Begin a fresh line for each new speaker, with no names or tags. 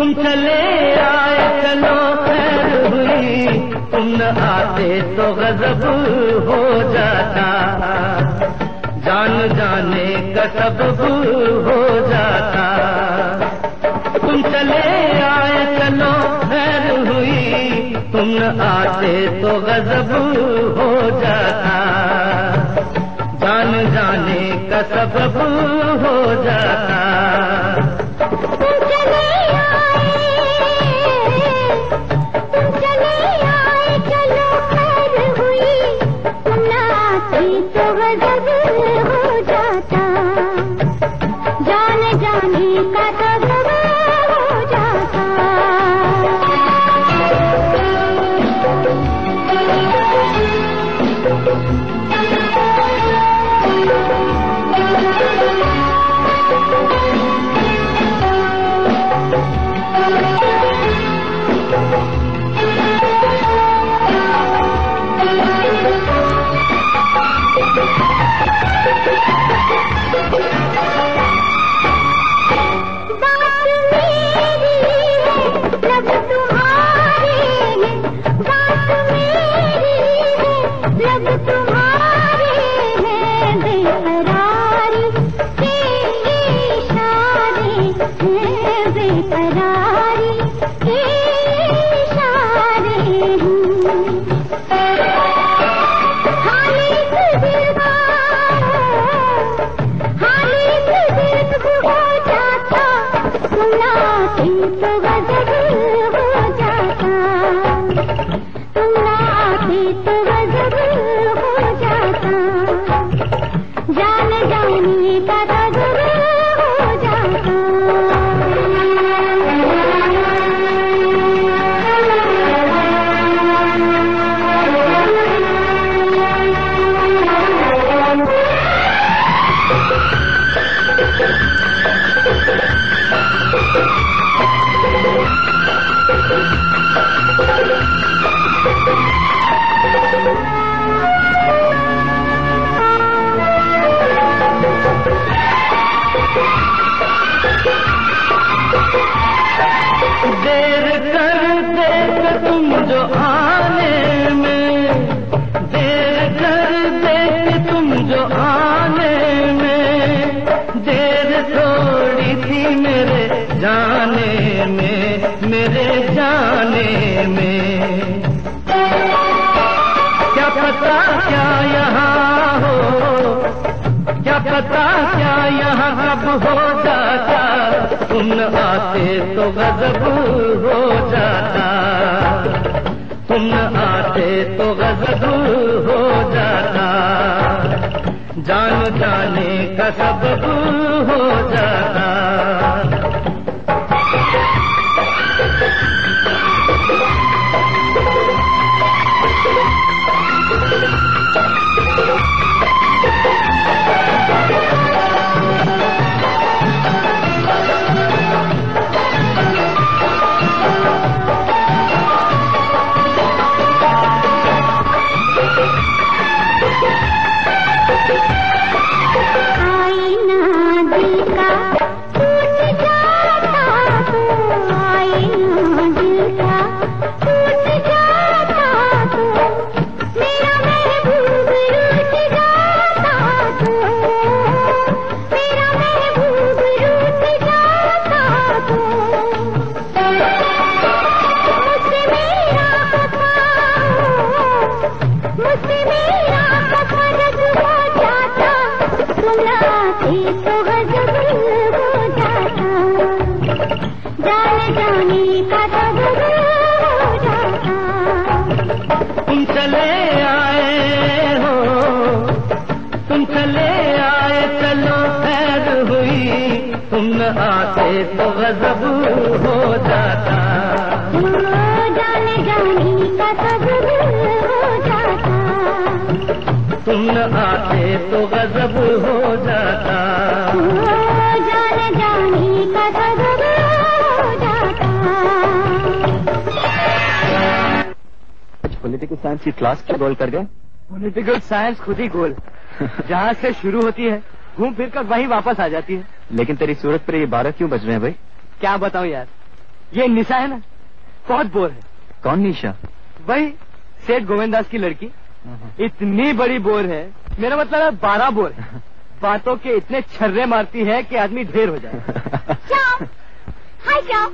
तुम चले आए चलो खैर हुई, तुम न आते तो गजब हो जाता, जान जाने का सबब हो जाता। तुम चले आए चलो खैर हुई, तुम न आते तो गजब हो जाता, जान जाने का सबब हो जाता।
तुम चले आए चलो खैर हुई, तुम न आते तो गजब हो जाता, जान जाने का सबब हो जाता।
क्या यहाँ कब हो जाता, तुम न आते तो गजब हो जाता, तुम न आते तो गजब हो जाता, जान जाने का सबब हो जाता। तुम चले आए हो, तुम चले आए चलो खैर हुई, तुम न आते तो गजब हो जाता, जाने जाने का सबब हो जाता, तुम न आते तो गजब हो जाता, जाने जाने का सबब हो जाता।
पॉलिटिकल साइंस की क्लास क्या गोल कर गए?
पॉलिटिकल साइंस खुद ही गोल जहाँ से शुरू होती है घूम फिर कर वहीं वापस आ जाती है।
लेकिन तेरी सूरत पर ये 12 क्यों बज रहे हैं भाई?
क्या बताऊं यार, ये निशा है ना, बहुत बोर है।
कौन निशा?
वही सेठ गोविंदास की लड़की। इतनी बड़ी बोर है, मेरा मतलब है 12 बोर है। बातों के इतने छर्रे मारती है कि आदमी ढेर हो जाए।
श्याम, हाय श्याम।